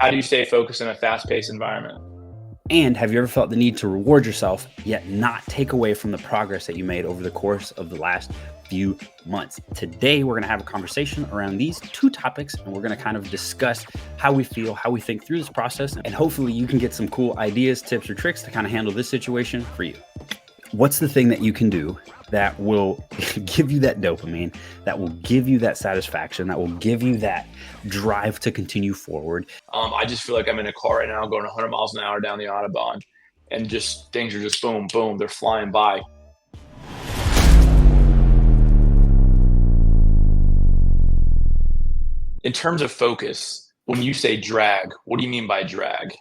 How do you stay focused in a fast-paced environment? And have you ever felt the need to reward yourself, yet not take away from the progress that you made over the course of the last few months? Today, we're going to have a conversation around these two topics, and we're going to kind of discuss how we feel, how we think through this process, and hopefully you can get some cool ideas, tips, or tricks to kind of handle this situation for you. What's the thing that you can do that will give you that dopamine, that will give you that satisfaction, that will give you that drive to continue forward? I just feel like I'm in a car right now going 100 miles an hour down the Autobahn, and just things are just boom, boom, they're flying by. In terms of focus, when you say drag, what do you mean by drag?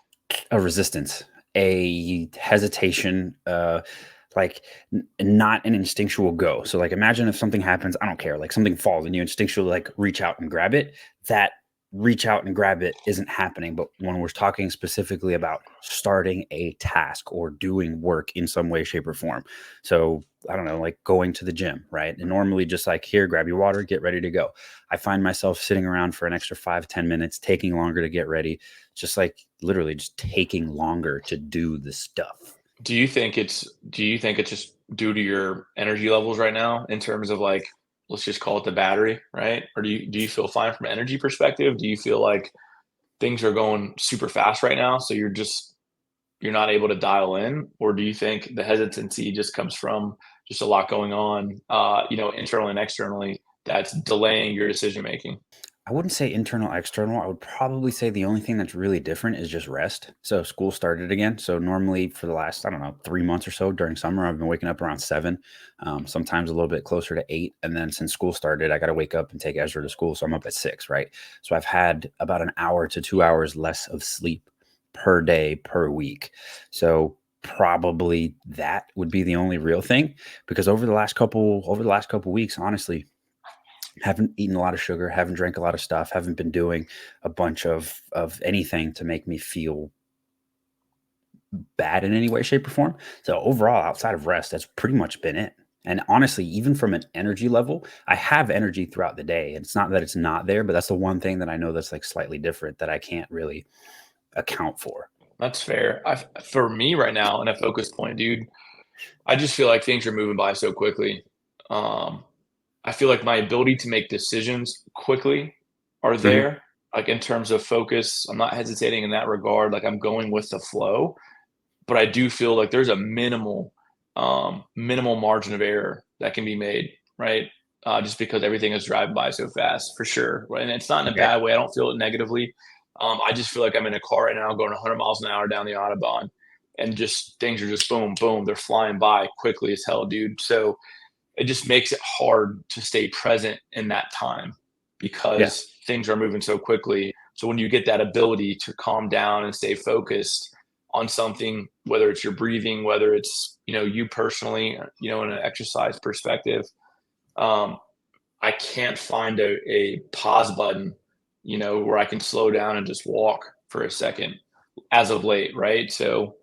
A resistance, a hesitation, not an instinctual go. So like imagine if something happens, I don't care, like something falls and you instinctually like reach out and grab it. That reach out and grab it isn't happening. But when we're talking specifically about starting a task or doing work in some way, shape, or form. So I don't know, like going to the gym, right? And normally just like here, grab your water, get ready to go. I find myself sitting around for an extra 5-10 minutes, taking longer to get ready, just like literally just taking longer to do the stuff. Do you think it's just due to your energy levels right now in terms of like, let's just call it the battery, right? Or do you feel fine from an energy perspective? Do you feel like things are going super fast right now, so you're not able to dial in? Or do you think the hesitancy just comes from just a lot going on, internally and externally, that's delaying your decision making? I wouldn't say internal, external. I would probably say the only thing that's really different is just rest. So school started again. So normally for the last, I don't know, 3 months or so during summer, I've been waking up around 7, sometimes a little bit closer to 8. And then since school started, I got to wake up and take Ezra to school. So I'm up at 6, right? So I've had about an hour to 2 hours less of sleep per day per week. So probably that would be the only real thing because over the last couple weeks, honestly, haven't eaten a lot of sugar, haven't drank a lot of stuff, haven't been doing a bunch of anything to make me feel bad in any way, shape, or form. So overall, outside of rest, that's pretty much been it. And honestly, even from an energy level, I have energy throughout the day. And it's not that it's not there, but that's the one thing that I know that's like slightly different that I can't really account for. That's fair. For me right now, in a focus point, dude, I just feel like things are moving by so quickly. Um, I feel like my ability to make decisions quickly are Mhm. there. Like in terms of focus, I'm not hesitating in that regard. Like I'm going with the flow, but I do feel like there's a minimal margin of error that can be made, right? Just because everything is driving by so fast, for sure. Right? And it's not in a Okay. bad way. I don't feel it negatively. I just feel like I'm in a car right now going 100 miles an hour down the Autobahn, and just things are just boom, boom. They're flying by quickly as hell, dude. So it just makes it hard to stay present in that time Yeah. because things are moving so quickly. So when you get that ability to calm down and stay focused on something, whether it's your breathing, whether it's, you personally, in an exercise perspective, um, I can't find a pause button, where I can slow down and just walk for a second as of late, right? So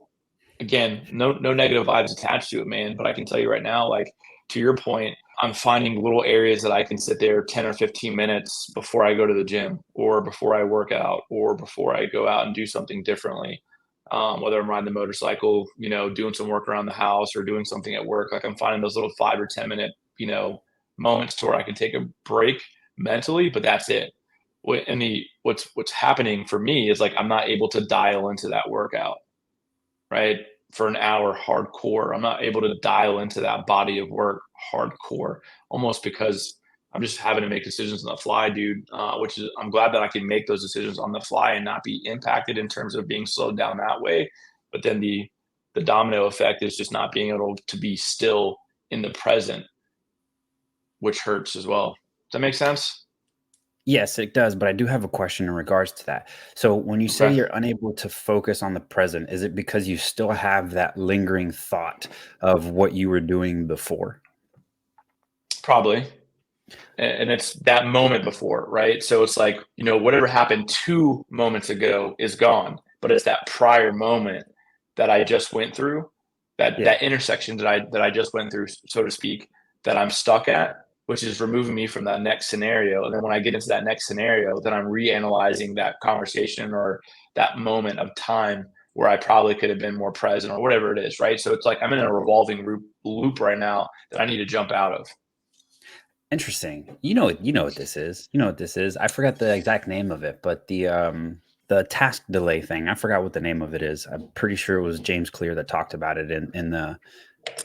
again, no negative vibes attached to it, man. But I can tell you right now, like to your point, I'm finding little areas that I can sit there 10 or 15 minutes before I go to the gym or before I work out or before I go out and do something differently. Whether I'm riding the motorcycle, doing some work around the house or doing something at work, like I'm finding those little 5 or 10 minute, moments to where I can take a break mentally, but that's it. What's happening for me is like I'm not able to dial into that workout, right? For an hour hardcore. I'm not able to dial into that body of work hardcore, almost because I'm just having to make decisions on the fly, dude. Which is, I'm glad that I can make those decisions on the fly and not be impacted in terms of being slowed down that way. But then the domino effect is just not being able to be still in the present, which hurts as well. Does that make sense? Yes, it does, but I do have a question in regards to that. So when you say Okay. you're unable to focus on the present, is it because you still have that lingering thought of what you were doing before? Probably. And it's that moment before, right? So it's like, whatever happened 2 moments ago is gone, but it's that prior moment that I just went through, that Yeah. that intersection that I just went through, so to speak, that I'm stuck at which is removing me from that next scenario. And then when I get into that next scenario, then I'm reanalyzing that conversation or that moment of time where I probably could have been more present or whatever it is, right? So it's like I'm in a revolving loop right now that I need to jump out of. Interesting. You know what this is. You know what this is. I forgot the exact name of it, but the task delay thing. I forgot what the name of it is. I'm pretty sure it was James Clear that talked about it in the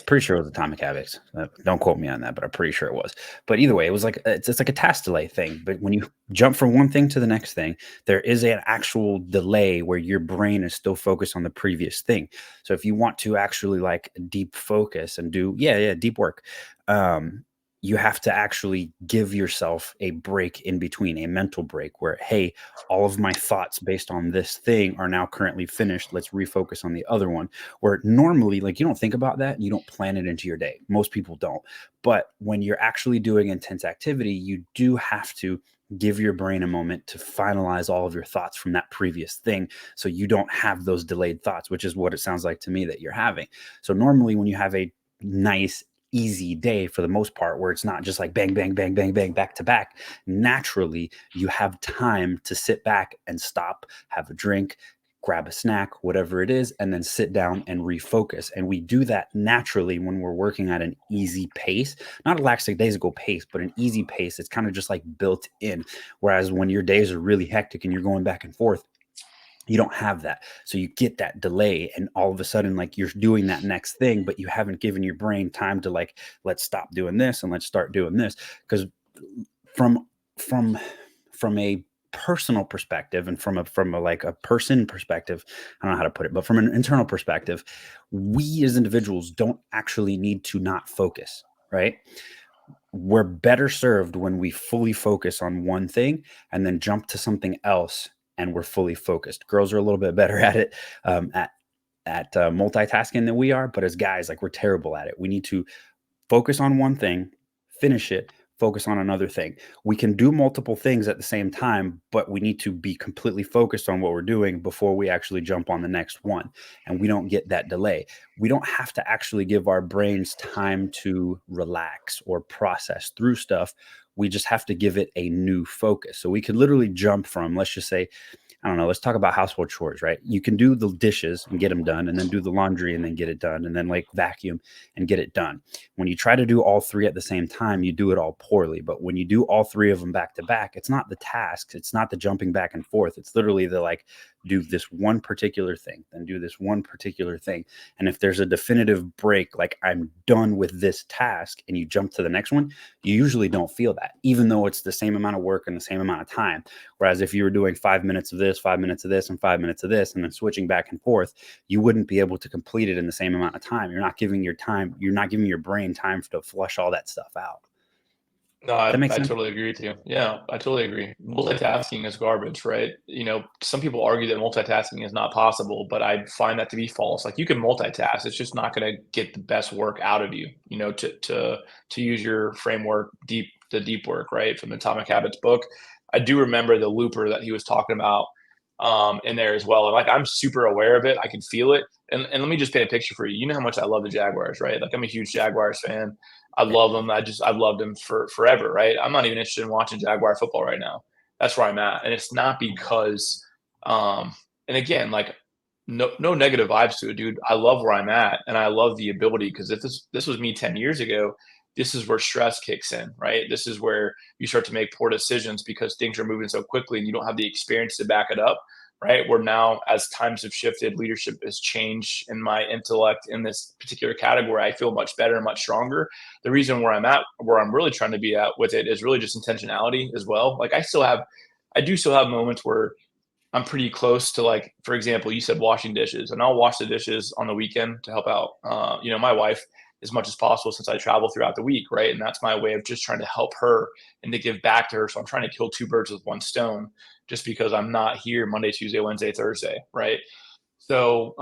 pretty sure it was Atomic Habits. Don't quote me on that, but I'm pretty sure it was. But either way, it was like it's like a task delay thing. But when you jump from one thing to the next thing, there is an actual delay where your brain is still focused on the previous thing. So if you want to actually like deep focus and do deep work, you have to actually give yourself a break in between, a mental break where, hey, all of my thoughts based on this thing are now currently finished. Let's refocus on the other one. Where normally, like, you don't think about that, you don't plan it into your day. Most people don't. But when you're actually doing intense activity, you do have to give your brain a moment to finalize all of your thoughts from that previous thing so you don't have those delayed thoughts, which is what it sounds like to me that you're having. So normally when you have a nice easy day for the most part where it's not just like bang bang bang bang bang back to back, naturally you have time to sit back and stop, have a drink, grab a snack, whatever it is, and then sit down and refocus. And we do that naturally when we're working at an easy pace, not a lackadaisical pace, but an easy pace. It's kind of just like built in. Whereas when your days are really hectic and you're going back and forth, you don't have that. So you get that delay, and all of a sudden, like, you're doing that next thing, but you haven't given your brain time to, like, let's stop doing this and let's start doing this. Because from from from a personal perspective and from a like a person perspective, I don't know how to put it, but from an internal perspective, we as individuals don't actually need to not focus, right? We're better served when we fully focus on one thing and then jump to something else and we're fully focused. Girls are a little bit better at it, at multitasking than we are, but as guys, like, we're terrible at it. We need to focus on one thing, finish it, focus on another thing. We can do multiple things at the same time, but we need to be completely focused on what we're doing before we actually jump on the next one. And we don't get that delay. We don't have to actually give our brains time to relax or process through stuff. We just have to give it a new focus. So we could literally jump from, let's just say, I don't know, let's talk about household chores, right? You can do the dishes and get them done, and then do the laundry and then get it done, and then like vacuum and get it done. When you try to do all three at the same time, you do it all poorly. But when you do all three of them back to back, it's not the tasks, it's not the jumping back and forth. It's literally the like, do this one particular thing, then do this one particular thing. And if there's a definitive break, like, I'm done with this task, and you jump to the next one, you usually don't feel that, even though it's the same amount of work and the same amount of time. Whereas if you were doing 5 minutes of this, 5 minutes of this, and 5 minutes of this, and then switching back and forth, you wouldn't be able to complete it in the same amount of time. You're not giving your brain time to flush all that stuff out. No, That makes I sense? totally agree with you. Yeah, I totally agree. Multitasking is garbage, right? Some people argue that multitasking is not possible, but I find that to be false. Like, you can multitask, it's just not going to get the best work out of you. To use your framework, the deep work, right, from the Atomic Habits book. I do remember the looper that he was talking about in there as well. And like, I'm super aware of it. I can feel it. And let me just paint a picture for you. You know how much I love the Jaguars, right? Like, I'm a huge Jaguars fan. I Yeah. love them. I've loved them for forever, right? I'm not even interested in watching Jaguar football right now. That's where I'm at, and it's not because, and again, like, no negative vibes to it, dude. I love where I'm at, and I love the ability, because if this was me 10 years ago, this is where stress kicks in, right? This is where you start to make poor decisions because things are moving so quickly, and you don't have the experience to back it up, right? Where now, as times have shifted, leadership has changed, and my intellect in this particular category, I feel much better and much stronger. The reason where I'm at, where I'm really trying to be at with it, is really just intentionality as well. Like, I do still have moments where I'm pretty close to, like, for example, you said washing dishes, and I'll wash the dishes on the weekend to help out, my wife as much as possible, since I travel throughout the week, right? And that's my way of just trying to help her and to give back to her. So I'm trying to kill two birds with one stone, just because I'm not here Monday, Tuesday, Wednesday, Thursday, right? So,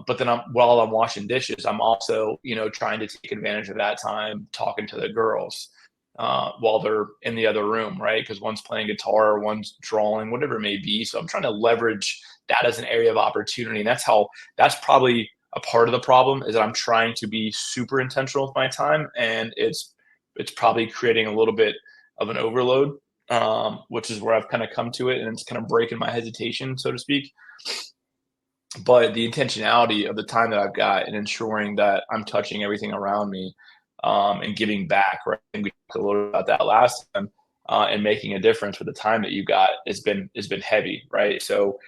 but then while I'm washing dishes, I'm also, trying to take advantage of that time talking to the girls while they're in the other room, right? Because one's playing guitar, one's drawing, whatever it may be. So I'm trying to leverage that as an area of opportunity. And that's probably a part of the problem, is that I'm trying to be super intentional with my time, and it's it's probably creating a little bit of an overload, which is where I've kind of come to it, and it's kind of breaking my hesitation, so to speak. But the intentionality of the time that I've got and ensuring that I'm touching everything around me, and giving back, right? And we talked a little about that last time, and making a difference with the time that you got has been heavy, right? So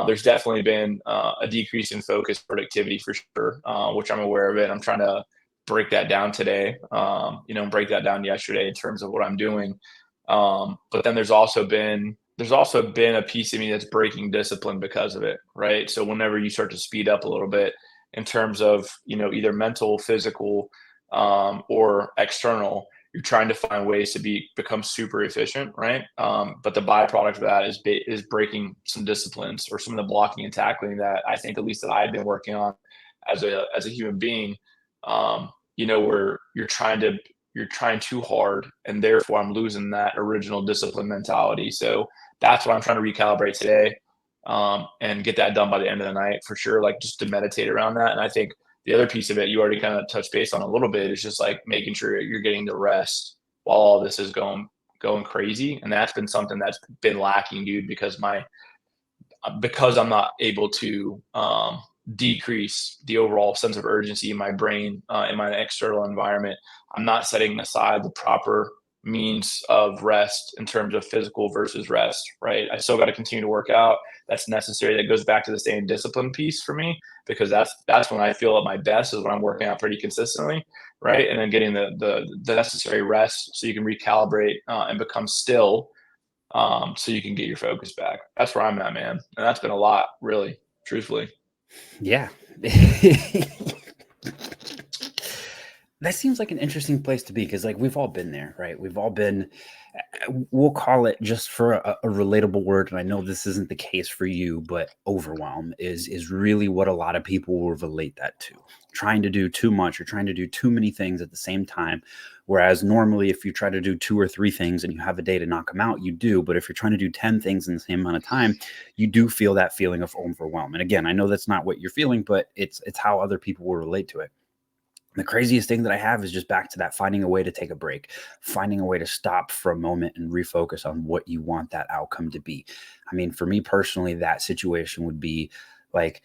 there's definitely been a decrease in focus productivity for sure, which I'm aware of it. I'm trying to break that down today, break that down yesterday in terms of what I'm doing. But then there's also been a piece of me that's breaking discipline because of it, right? So whenever you start to speed up a little bit in terms of, either mental, physical, or external, you're trying to find ways to become super efficient, right? But the byproduct of that is breaking some disciplines or some of the blocking and tackling that I think, at least that I've been working on as a human being. Where you're trying too hard, and therefore I'm losing that original discipline mentality. So that's what I'm trying to recalibrate today, and get that done by the end of the night for sure. Like, just to meditate around that. And I think the other piece of it, you already kind of touched base on a little bit, is just like making sure you're getting the rest while all this is going crazy. And that's been something that's been lacking, dude, because I'm not able to decrease the overall sense of urgency in my brain, in my external environment. I'm not setting aside the proper means of rest in terms of physical versus rest, right? I still got to continue to work out. That's necessary. That goes back to the staying discipline piece for me, because that's when I feel at my best, is when I'm working out pretty consistently, right? And then getting the necessary rest so you can recalibrate, and become still, so you can get your focus back. That's where I'm at, man. And that's been a lot, really, truthfully. Yeah. That seems like an interesting place to be, because like we've all been there, right? We've all been, we'll call it, just for a relatable word, and I know this isn't the case for you, but overwhelm is really what a lot of people will relate that to. Trying to do too much or trying to do too many things at the same time. Whereas normally, if you try to do two or three things and you have a day to knock them out, you do. But if you're trying to do 10 things in the same amount of time, you do feel that feeling of overwhelm. And again, I know that's not what you're feeling, but it's how other people will relate to it. The craziest thing that I have is just back to that, finding a way to take a break, finding a way to stop for a moment and refocus on what you want that outcome to be. I mean, for me personally, that situation would be like,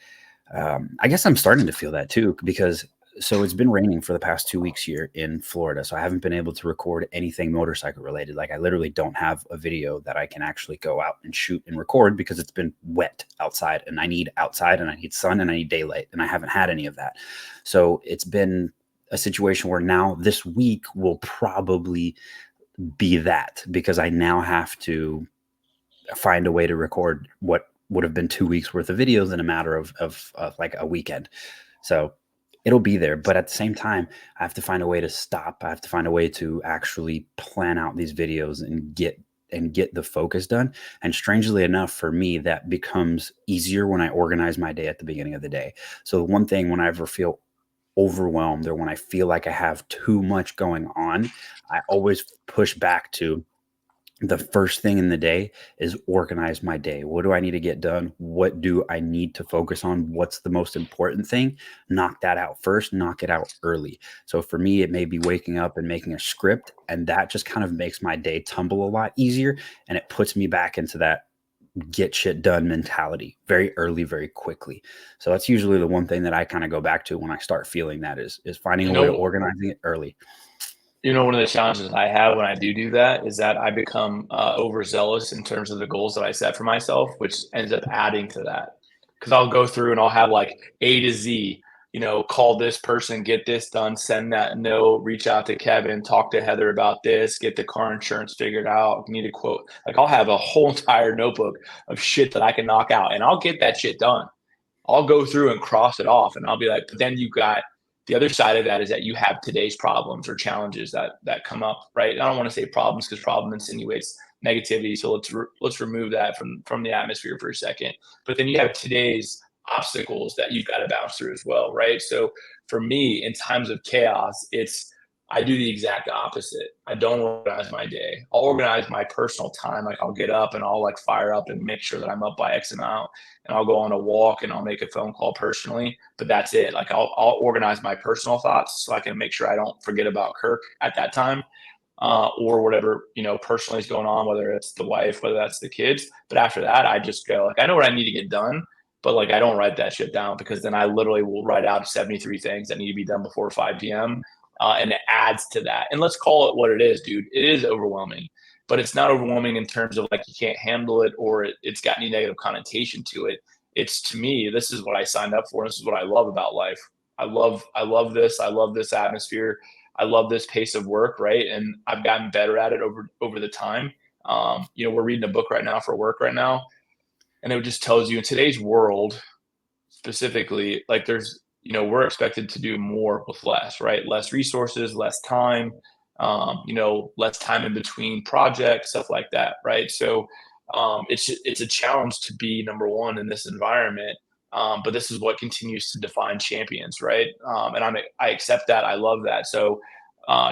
I guess I'm starting to feel that too, because so it's been raining for the past 2 weeks here in Florida. So I haven't been able to record anything motorcycle related. Like, I literally don't have a video that I can actually go out and shoot and record, because it's been wet outside, and I need outside, and I need sun, and I need daylight, and I haven't had any of that. So it's been a situation where now this week will probably be that, because I now have to find a way to record what would have been 2 weeks worth of videos in a matter of like a weekend. So it'll be there. But at the same time, I have to find a way to stop. I have to find a way to actually plan out these videos and get the focus done. And strangely enough, for me, that becomes easier when I organize my day at the beginning of the day. So the one thing, when I ever feel overwhelmed or when I feel like I have too much going on, I always push back to the first thing in the day is organize my day. What do I need to get done? What do I need to focus on? What's the most important thing? Knock that out first, knock it out early. So for me, it may be waking up and making a script, and that just kind of makes my day tumble a lot easier. And it puts me back into that get shit done mentality very early, very quickly. So that's usually the one thing that I kind of go back to when I start feeling that is finding You a way to know, organizing it early. one of the challenges I have when I do that is that I become overzealous in terms of the goals that I set for myself, which ends up adding to that. Because I'll go through and I'll have like A to Z, call this person, get this done, send that note, reach out to Kevin, talk to Heather about this, get the car insurance figured out, need a quote. Like, I'll have a whole entire notebook of shit that I can knock out, and I'll get that shit done. I'll go through and cross it off, and I'll be like, but then you got the other side of that, is that you have today's problems or challenges that come up, right? I don't want to say problems, because problem insinuates negativity. So let's remove that from the atmosphere for a second. But then you have today's obstacles that you've got to bounce through as well, right? So for me, in times of chaos, it's I do the exact opposite. I don't organize my day. I'll organize my personal time. Like I'll get up and I'll like fire up and make sure that I'm up by X amount, and I'll go on a walk and I'll make a phone call personally. But that's it. Like I'll organize my personal thoughts so I can make sure I don't forget about Kirk at that time, or whatever, personally is going on, whether it's the wife, whether that's the kids. But after that, I just go like, I know what I need to get done, but like I don't write that shit down, because then I literally will write out 73 things that need to be done before 5 p.m. And it adds to that. And let's call it what it is, dude. It is overwhelming, but it's not overwhelming in terms of like you can't handle it, or it's got any negative connotation to it. It's, to me, this is what I signed up for. This is what I love about life. I love this. I love this atmosphere. I love this pace of work, right? And I've gotten better at it over the time. We're reading a book right now for work right now, and it just tells you in today's world, specifically, like we're expected to do more with less, right? Less resources, less time, less time in between projects, stuff like that, right? So it's a challenge to be number one in this environment. But this is what continues to define champions, right? And I accept that. I love that. So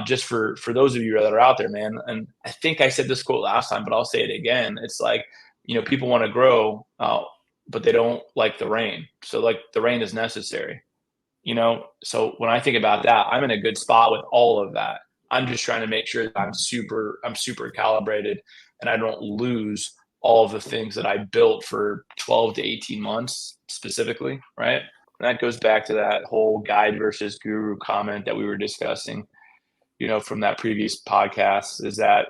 just for those of you that are out there, man, and I think I said this quote last time, but I'll say it again. It's like, people want to grow, but they don't like the rain. So like the rain is necessary, So when I think about that, I'm in a good spot with all of that. I'm just trying to make sure that I'm super calibrated, and I don't lose all of the things that I built for 12 to 18 months specifically, right? And that goes back to that whole guide versus guru comment that we were discussing, from that previous podcast, is that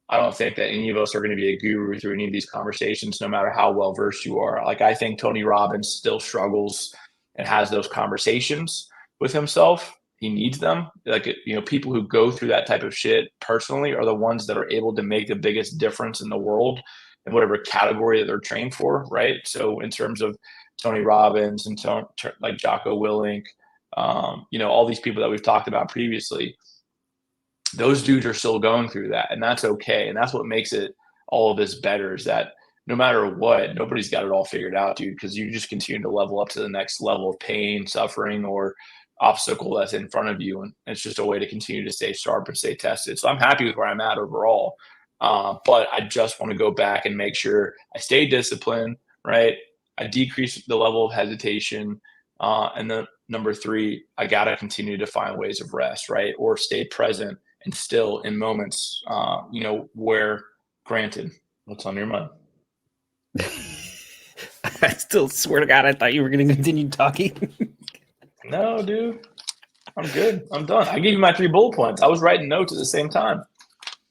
I don't think that any of us are going to be a guru through any of these conversations, no matter how well versed you are. Like I think Tony Robbins still struggles and has those conversations with himself. He needs them. Like, people who go through that type of shit personally are the ones that are able to make the biggest difference in the world in whatever category that they're trained for, right? So in terms of Tony Robbins and like Jocko Willink, all these people that we've talked about previously, those dudes are still going through that, and that's okay. And that's what makes it all of this better, is that no matter what, nobody's got it all figured out, dude, because you just continue to level up to the next level of pain, suffering, or obstacle that's in front of you. And it's just a way to continue to stay sharp and stay tested. So I'm happy with where I'm at overall. But I just want to go back and make sure I stay disciplined, right? I decrease the level of hesitation. And then number three, I got to continue to find ways of rest, right? Or stay present and still in moments, where, granted, what's on your mind? I still swear to God, I thought you were going to continue talking. No, dude, I'm good. I'm done. I gave you my 3 bullet points. I was writing notes at the same time.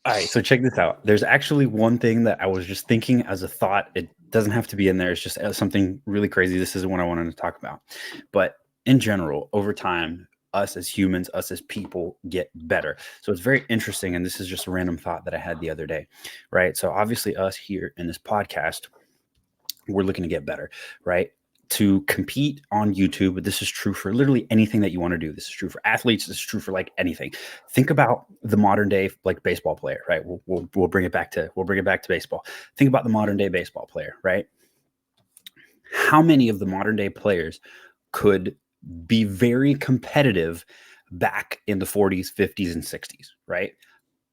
All right, so check this out. There's actually one thing that I was just thinking as a thought. It doesn't have to be in there. It's just something really crazy. This isn't what I wanted to talk about. But in general, over time, us as humans, us as people get better. So it's very interesting. And this is just a random thought that I had the other day, right? So obviously us here in this podcast, we're looking to get better, right? To compete on YouTube, but this is true for literally anything that you want to do. This is true for athletes. This is true for like anything. Think about the modern day like baseball player, right? We'll bring it back to baseball. Think about the modern day baseball player, right? How many of the modern day players could be very competitive back in the 40s, 50s, and 60s, right?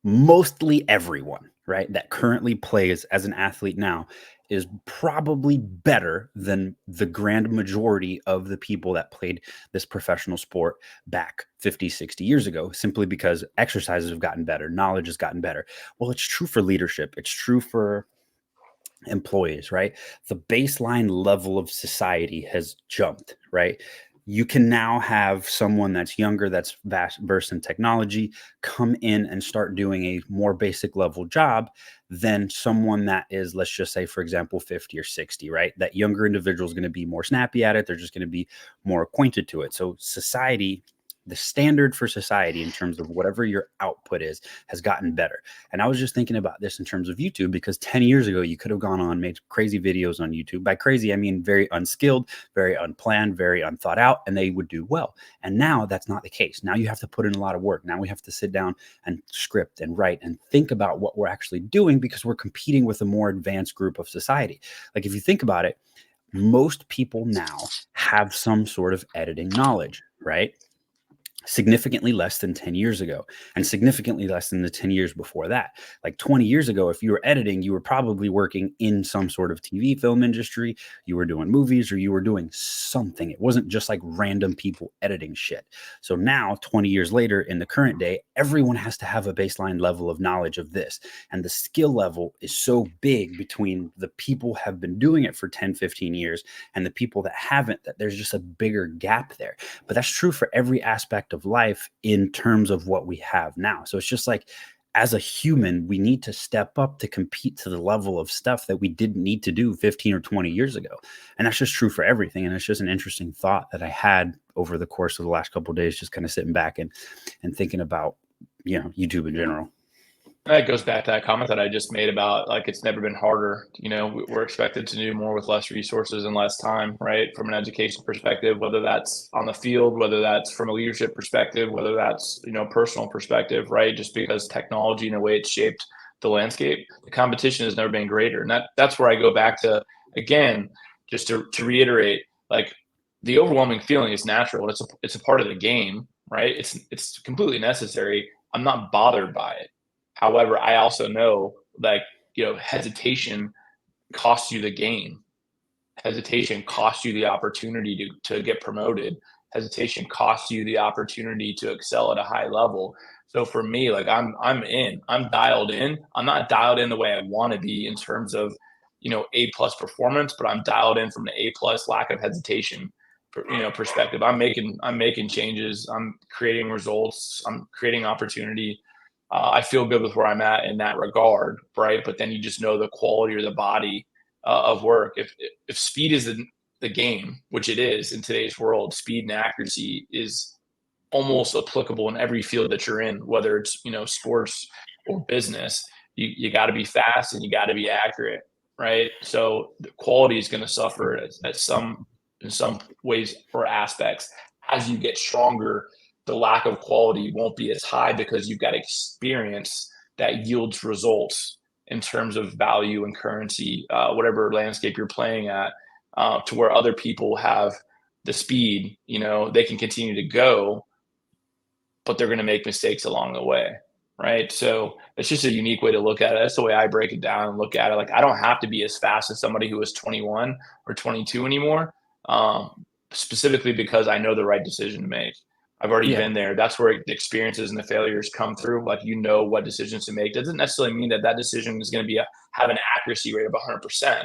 Mostly everyone, right, that currently plays as an athlete now is probably better than the grand majority of the people that played this professional sport back 50, 60 years ago, simply because exercises have gotten better, knowledge has gotten better. Well, it's true for leadership. It's true for employees, right? The baseline level of society has jumped, right? You can now have someone that's younger, that's versed in technology, come in and start doing a more basic level job than someone that is, let's just say, for example, 50 or 60, right? That younger individual is going to be more snappy at it. They're just going to be more acquainted to it. So society, the standard for society in terms of whatever your output is, has gotten better. And I was just thinking about this in terms of YouTube, because 10 years ago, you could have gone on, made crazy videos on YouTube. By crazy, I mean very unskilled, very unplanned, very unthought out, and they would do well. And now that's not the case. Now you have to put in a lot of work. Now we have to sit down and script and write and think about what we're actually doing, because we're competing with a more advanced group of society. Like if you think about it, most people now have some sort of editing knowledge, right? significantly less than 10 years ago, and significantly less than the 10 years before that. Like 20 years ago, if you were editing, you were probably working in some sort of TV film industry, you were doing movies, or you were doing something. It wasn't just like random people editing shit. So now, 20 years later, in the current day, everyone has to have a baseline level of knowledge of this. And the skill level is so big between the people have been doing it for 10, 15 years and the people that haven't, that there's just a bigger gap there. But that's true for every aspect of life in terms of what we have now. So it's just like, as a human, we need to step up to compete to the level of stuff that we didn't need to do 15 or 20 years ago. And that's just true for everything. And it's just an interesting thought that I had over the course of the last couple of days, just kind of sitting back and thinking about, YouTube in general. That goes back to that comment that I just made about like it's never been harder. We're expected to do more with less resources and less time, right? From an education perspective, whether that's on the field, whether that's from a leadership perspective, whether that's personal perspective, right? Just because technology, in a way, it's shaped the landscape. The competition has never been greater, and that's where I go back to again, just to reiterate, like the overwhelming feeling is natural. It's a part of the game, right? It's completely necessary. I'm not bothered by it. However, I also know like, hesitation costs you the game. Hesitation costs you the opportunity to get promoted. Hesitation costs you the opportunity to excel at a high level. So for me, like I'm dialed in. I'm not dialed in the way I want to be in terms of, A+ performance, but I'm dialed in from the A+ lack of hesitation, perspective. I'm making changes. I'm creating results. I'm creating opportunity. I feel good with where I'm at in that regard, right? But then you just know the quality or the body of work. If speed is the game, which it is in today's world, speed and accuracy is almost applicable in every field that you're in, whether it's sports or business. You got to be fast and you got to be accurate, right? So the quality is going to suffer in some ways or aspects as you get stronger. The lack of quality won't be as high because you've got experience that yields results in terms of value and currency, whatever landscape you're playing at, to where other people have the speed, they can continue to go, but they're going to make mistakes along the way. Right. So it's just a unique way to look at it. That's the way I break it down and look at it. Like I don't have to be as fast as somebody who is 21 or 22 anymore, specifically because I know the right decision to make. I've already Yeah. been there. That's where the experiences and the failures come through. Like, what decisions to make. Doesn't necessarily mean that decision is going to have an accuracy rate of 100%.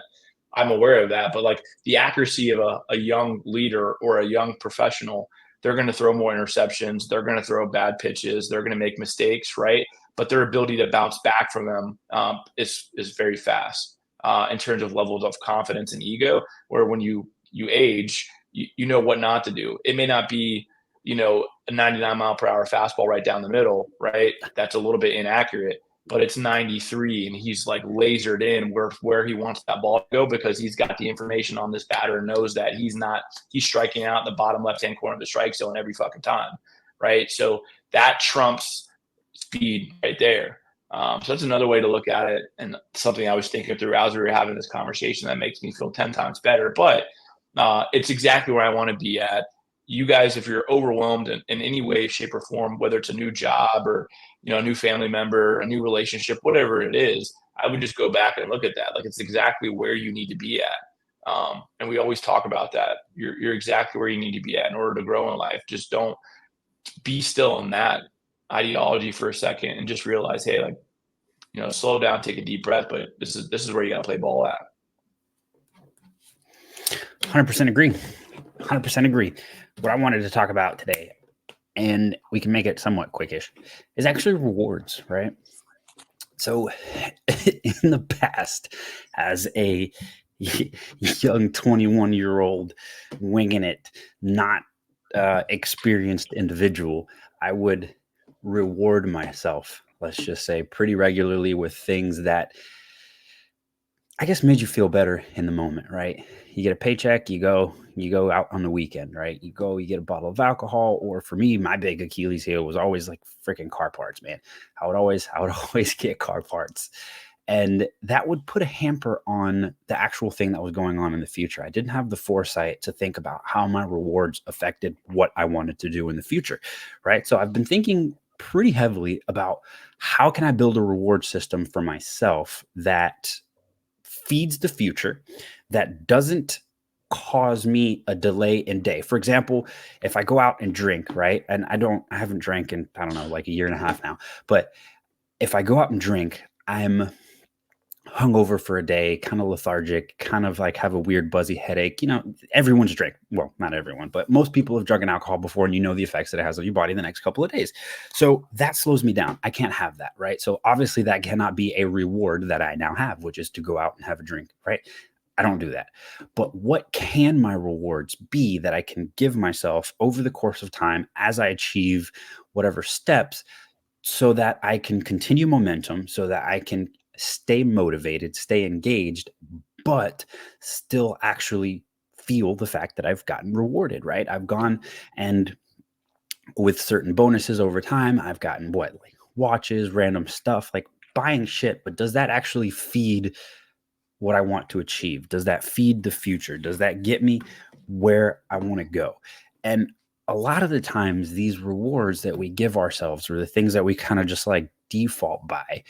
I'm aware of that. But like the accuracy of a young leader or a young professional, they're going to throw more interceptions. They're going to throw bad pitches. They're going to make mistakes, right? But their ability to bounce back from them is very fast in terms of levels of confidence and ego, where when you age, you know what not to do. It may not be a 99-mile-per-hour fastball right down the middle, right? That's a little bit inaccurate, but it's 93 and he's like lasered in where he wants that ball to go because he's got the information on this batter and knows that he's striking out in the bottom left-hand corner of the strike zone every fucking time, right? So that trumps speed right there. So that's another way to look at it, and something I was thinking through as we were having this conversation that makes me feel 10 times better. But it's exactly where I want to be at. You guys, if you're overwhelmed in any way, shape, or form, whether it's a new job or a new family member, a new relationship, whatever it is, I would just go back and look at that. Like it's exactly where you need to be at. And we always talk about that. You're exactly where you need to be at in order to grow in life. Just don't be still in that ideology for a second and just realize, hey, like, slow down, take a deep breath. But this is where you got to play ball at. 100% agree. 100% agree. What I wanted to talk about today, and we can make it somewhat quickish, is actually rewards, right? So in the past, as a young 21-year-old winging it, not experienced individual, I would reward myself, let's just say, pretty regularly with things that I guess made you feel better in the moment, right? You get a paycheck, you go out on the weekend, right? You get a bottle of alcohol, or for me, my big Achilles heel was always like freaking car parts, man. I would always get car parts. And that would put a hamper on the actual thing that was going on in the future. I didn't have the foresight to think about how my rewards affected what I wanted to do in the future, right? So I've been thinking pretty heavily about how can I build a reward system for myself that feeds the future, that doesn't cause me a delay in day. For example, if I go out and drink, right? And I haven't drank in, I don't know, like a year and a half now, but if I go out and drink, I'm hungover for a day, kind of lethargic, kind of like have a weird buzzy headache. Everyone's drank. Well, not everyone, but most people have drunk alcohol before, and you know the effects that it has on your body the next couple of days. So that slows me down. I can't have that, right? So obviously that cannot be a reward that I now have, which is to go out and have a drink, right? I don't do that. But what can my rewards be that I can give myself over the course of time as I achieve whatever steps so that I can continue momentum, so that I can stay motivated, stay engaged, but still actually feel the fact that I've gotten rewarded, right? I've gone and with certain bonuses over time, I've gotten what, like watches, random stuff, like buying shit, but does that actually feed what I want to achieve? Does that feed the future? Does that get me where I want to go? And a lot of the times, these rewards that we give ourselves, or the things that we kind of just like default by,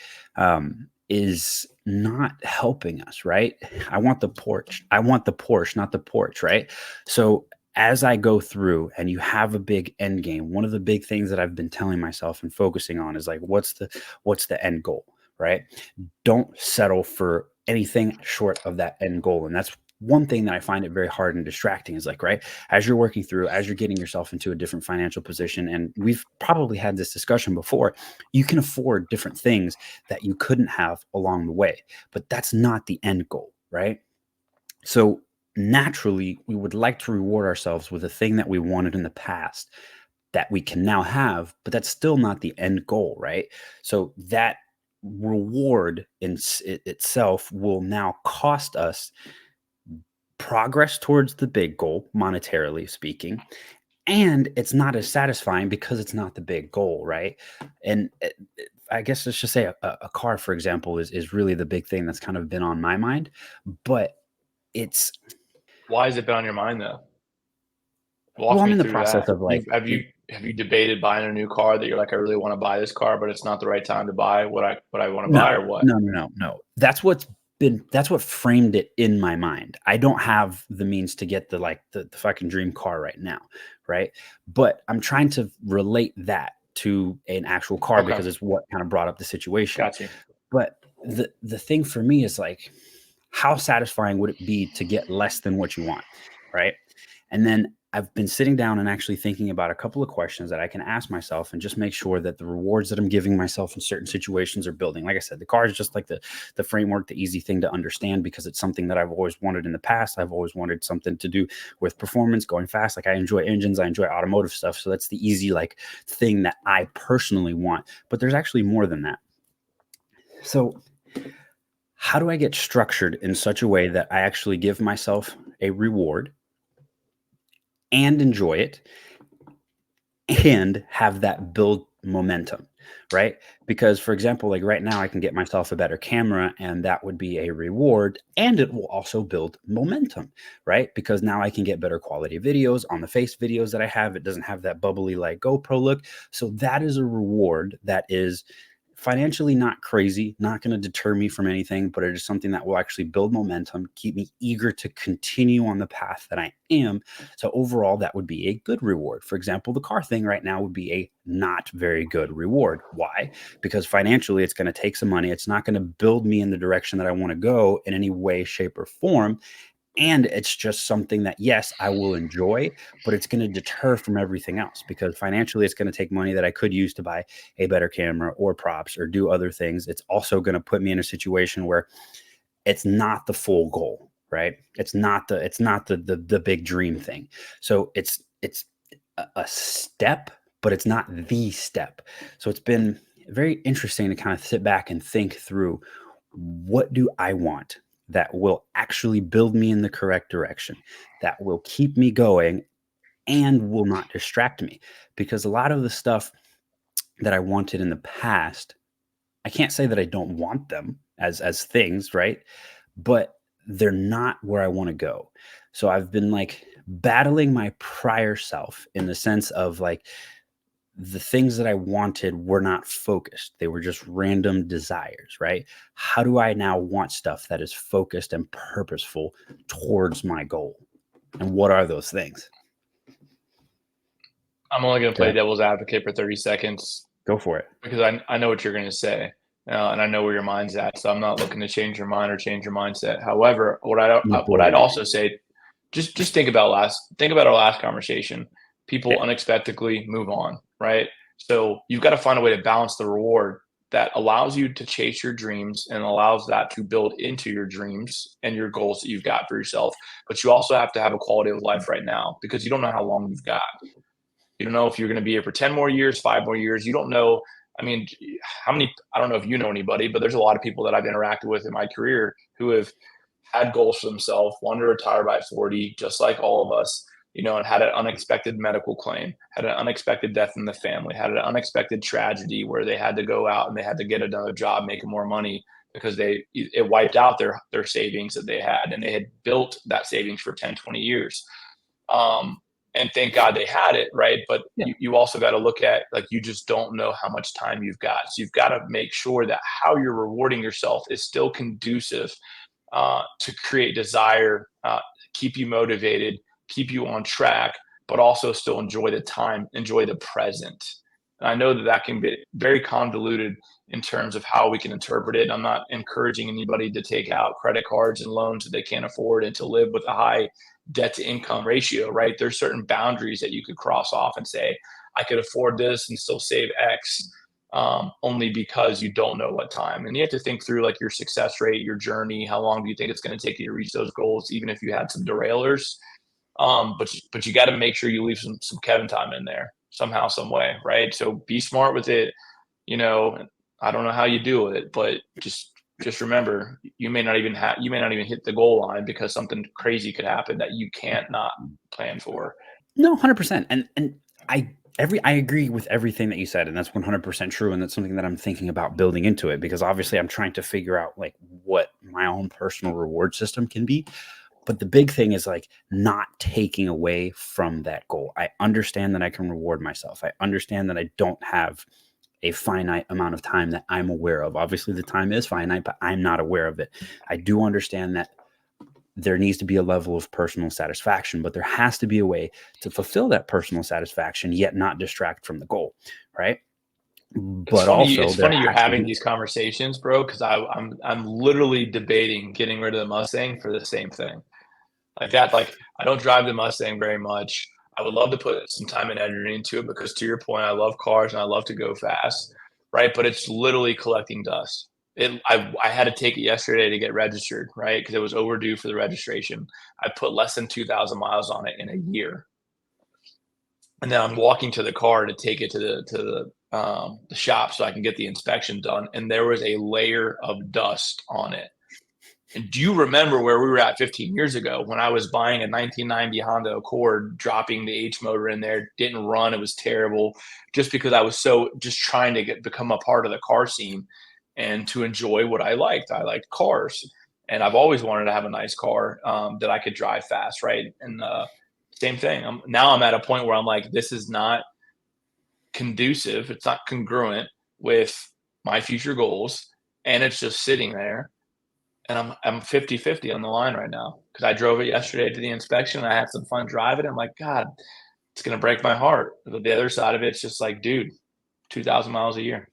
is not helping us, right? I want the porch. I want the Porsche, not the porch, right? So as I go through and you have a big end game, one of the big things that I've been telling myself and focusing on is like, what's the end goal, right? Don't settle for anything short of that end goal. And that's one thing that I find it very hard and distracting is like, right, as you're working through, as you're getting yourself into a different financial position, and we've probably had this discussion before, you can afford different things that you couldn't have along the way, but that's not the end goal, right? So naturally, we would like to reward ourselves with a thing that we wanted in the past that we can now have, but that's still not the end goal, right? So that reward itself will now cost us progress towards the big goal, monetarily speaking, and it's not as satisfying because it's not the big goal, right? And I guess let's just say a car, for example, is really the big thing that's kind of been on my mind, but it's Why has it been on your mind though? well, Walk I'm me in the through process that. of like Have you debated buying a new car that you're like, I really want to buy this car, but it's not the right time to buy what I want to buy, no, or what? no, no, no, no. That's what framed it in my mind. I don't have the means to get the fucking dream car right now, right? But I'm trying to relate that to an actual car Okay, because it's what kind of brought up the situation. got you. But the thing for me is like, how satisfying would it be to get less than what you want, right? And then I've been sitting down and actually thinking about a couple of questions that I can ask myself and just make sure that the rewards that I'm giving myself in certain situations are building. Like I said, the car is just like the framework, the easy thing to understand because it's something that I've always wanted in the past. I've always wanted something to do with performance, going fast. Like I enjoy engines, I enjoy automotive stuff. So that's the easy like thing that I personally want. But there's actually more than that. So how do I get structured in such a way that I actually give myself a reward and enjoy it and have that build momentum, right? Because, for example, like right now, I can get myself a better camera and that would be a reward and it will also build momentum, right? Because now I can get better quality videos on the face videos that I have. It doesn't have that bubbly like GoPro look. So that is a reward that is financially not crazy, not going to deter me from anything, but it is something that will actually build momentum, keep me eager to continue on the path that I am. So overall, that would be a good reward. For example, the car thing right now would be a not very good reward. Why? Because financially, it's going to take some money. It's not going to build me in the direction that I want to go in any way, shape, or form. And it's just something that, yes, I will enjoy, but it's going to deter from everything else because financially, it's going to take money that I could use to buy a better camera or props or do other things. It's also going to put me in a situation where it's not the full goal, right? It's not the big dream thing. So it's a step, but it's not the step. So it's been very interesting to kind of sit back and think through what do I want that will actually build me in the correct direction, that will keep me going and will not distract me. Because a lot of the stuff that I wanted in the past, I can't say that I don't want them. as things, right? But they're not where I want to go. So I've been like battling my prior self in the sense of like the things that I wanted were not focused. They were just random desires, right? How do I now want stuff that is focused and purposeful towards my goal? And what are those things? I'm only going to Go play ahead. devil's advocate for 30 seconds Go for it. because I know what you're going to say, and I know where your mind's at. So I'm not looking to change your mind or change your mindset. However, I'm what I'd avoiding also it. say, just think about our last conversation. People Yeah. unexpectedly move on, right? So you've got to find a way to balance the reward that allows you to chase your dreams and allows that to build into your dreams and your goals that you've got for yourself. But you also have to have a quality of life right now because you don't know how long you've got. You don't know if you're going to be here for 10 more years, 5 more years. You don't know. I mean, how many, I don't know if you know anybody, but there's a lot of people that I've interacted with in my career who have had goals for themselves, wanted to retire by 40, just like all of us, and had an unexpected medical claim, had an unexpected death in the family, had an unexpected tragedy where they had to go out and they had to get another job making more money because it wiped out their savings that they had and they had built that savings for 10, 20 years. Um, and thank God they had it, right? But Yeah. you also got to look at like you just don't know how much time you've got. So you've got to make sure that how you're rewarding yourself is still conducive to create desire, keep you motivated, keep you on track, but also still enjoy the time, enjoy the present. And I know that that can be very convoluted in terms of how we can interpret it. I'm not encouraging anybody to take out credit cards and loans that they can't afford and to live with a high debt to income ratio, right? There's certain boundaries that you could cross off and say, I could afford this and still save X, only because you don't know what time. And you have to think through like your success rate, your journey, how long do you think it's going to take you to reach those goals, even if you had some derailers. But you got to make sure you leave some Kevin time in there somehow, some way, right? So be smart with it. You know, I don't know how you do it, but just remember you may not even hit the goal line because something crazy could happen that you can't not plan for. No, 100%. And I agree with everything that you said, and that's 100% true, and that's something that I'm thinking about building into it because obviously I'm trying to figure out like what my own personal reward system can be. But the big thing is like not taking away from that goal. I understand that I can reward myself. I understand that I don't have a finite amount of time that I'm aware of. Obviously, the time is finite, but I'm not aware of it. I do understand that there needs to be a level of personal satisfaction, but there has to be a way to fulfill that personal satisfaction, yet not distract from the goal, right? It's But funny. also It's there funny you're has to having be, these conversations, bro. Because I'm literally debating getting rid of the Mustang for the same thing. Like that. Like I don't drive the Mustang very much. I would love to put some time and energy into it because, to your point, I love cars and I love to go fast, right? But it's literally collecting dust. I had to take it yesterday to get registered, right? Because it was overdue for the registration. I put less than 2,000 miles on it in a year, and then I'm walking to the car to take it to the shop so I can get the inspection done. And there was a layer of dust on it. And do you remember where we were at 15 years ago when I was buying a 1990 Honda Accord, dropping the H motor in there, didn't run, it was terrible, just because I was so just trying to become a part of the car scene and to enjoy what I liked. I liked cars, and I've always wanted to have a nice car that I could drive fast, right? And same thing. Now I'm at a point where I'm like, this is not conducive. It's not congruent with my future goals, and it's just sitting there and I'm 50-50 on the line right now because I drove it yesterday to the inspection. And I had some fun driving. I'm like, God, it's gonna break my heart. But the other side of it's just like, dude, 2,000 miles a year.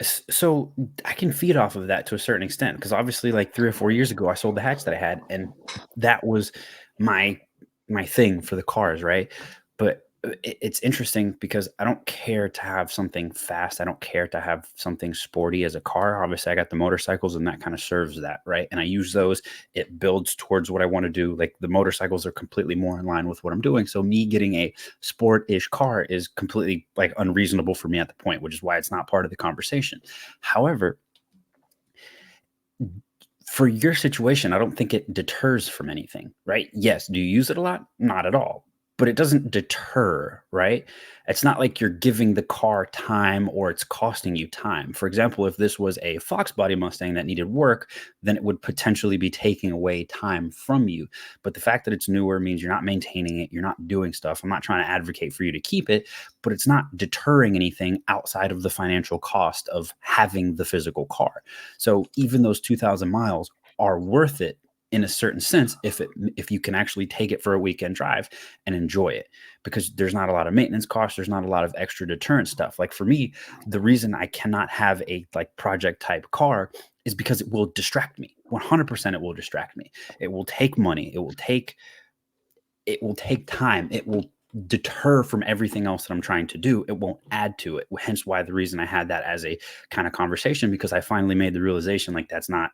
so I can feed off of that to a certain extent because obviously like 3 or 4 years ago I sold the hatch that I had and that was my my thing for the cars, right? But it's interesting because I don't care to have something fast. I don't care to have something sporty as a car. Obviously, I got the motorcycles and that kind of serves that, right? And I use those. It builds towards what I want to do. Like the motorcycles are completely more in line with what I'm doing. So me getting a sport-ish car is completely like unreasonable for me at the point, which is why it's not part of the conversation. However, for your situation, I don't think it deters from anything, right? Yes. Do you use it a lot? Not at all. but it doesn't deter, right? It's not like you're giving the car time or it's costing you time. For example, if this was a Fox body Mustang that needed work, then it would potentially be taking away time from you. But the fact that it's newer means you're not maintaining it, you're not doing stuff. I'm not trying to advocate for you to keep it, but it's not deterring anything outside of the financial cost of having the physical car. So even those 2,000 miles are worth it in a certain sense if you can actually take it for a weekend drive and enjoy it, because there's not a lot of maintenance costs, there's not a lot of extra deterrent stuff. Like for me, the reason I cannot have a like project type car is because it will distract me. 100% it will distract me. It will take money, it will take time. It will deter from everything else that I'm trying to do. It won't add to it. Hence why the reason I had that as a kind of conversation, because I finally made the realization like that's not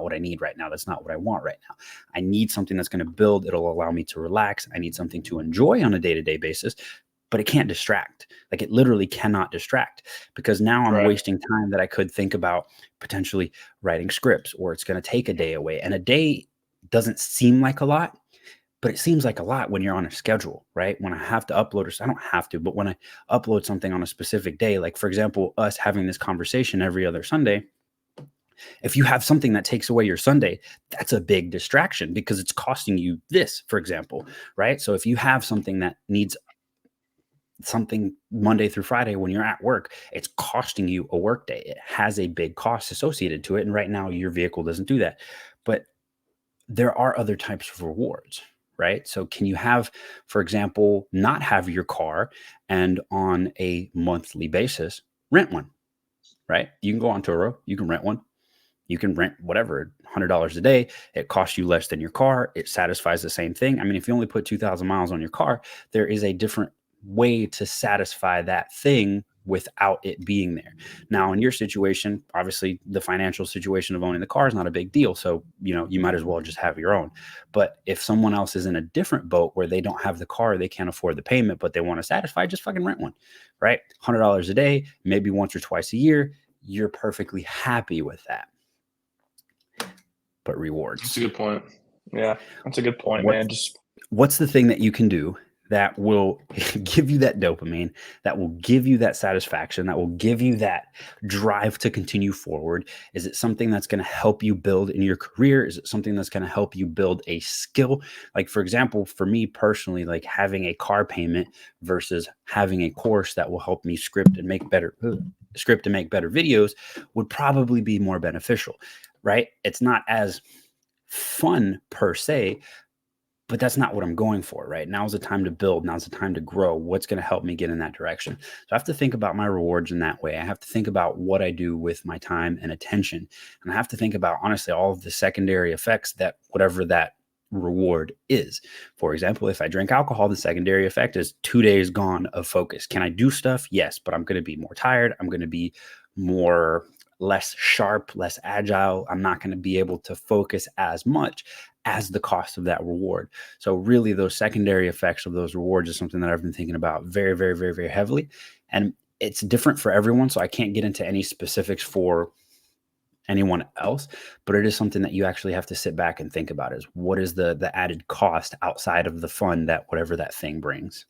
what I need right now. That's not what I want right now. I need something that's going to build. It'll allow me to relax. I need something to enjoy on a day-to-day basis, but it can't distract. Like it literally cannot distract, because now I'm Right. wasting time that I could think about potentially writing scripts, or it's going to take a day away. And a day doesn't seem like a lot, but it seems like a lot when you're on a schedule, right? When I have to upload, or I don't have to, but when I upload something on a specific day, like for example, us having this conversation every other Sunday, if you have something that takes away your Sunday, that's a big distraction because it's costing you this, for example, right? So if you have something that needs something Monday through Friday when you're at work, it's costing you a work day. It has a big cost associated to it. And right now, your vehicle doesn't do that. But there are other types of rewards, right? So can you have, for example, not have your car and on a monthly basis rent one, right? You can go on Turo, you can rent one, you can rent whatever, $100 a day. It costs you less than your car. It satisfies the same thing. I mean, if you only put 2,000 miles on your car, there is a different way to satisfy that thing without it being there. Now, in your situation, obviously the financial situation of owning the car is not a big deal. So, you might as well just have your own. But if someone else is in a different boat where they don't have the car, they can't afford the payment, but they want to satisfy, just fucking rent one, right? $100 a day, maybe once or twice a year. You're perfectly happy with that. But That's a rewards. good point. Yeah, that's a good point, What man. Just what's the thing that you can do that will give you that dopamine, that will give you that satisfaction, that will give you that drive to continue forward? Is it something that's going to help you build in your career? Is it something that's going to help you build a skill? Like, for example, for me personally, like having a car payment versus having a course that will help me script and make better videos would probably be more beneficial, right? It's not as fun per se, but that's not what I'm going for, right? Now's the time to build. Now's the time to grow. What's going to help me get in that direction? So I have to think about my rewards in that way. I have to think about what I do with my time and attention. And I have to think about, honestly, all of the secondary effects that whatever that reward is. For example, if I drink alcohol, the secondary effect is 2 days gone of focus. Can I do stuff? Yes, but I'm going to be more tired. I'm going to be more less sharp, less agile. I'm not going to be able to focus as much as the cost of that reward. So really those secondary effects of those rewards is something that I've been thinking about very, very, very, very heavily. And it's different for everyone. So I can't get into any specifics for anyone else, but it is something that you actually have to sit back and think about is what is the added cost outside of the fun that whatever that thing brings.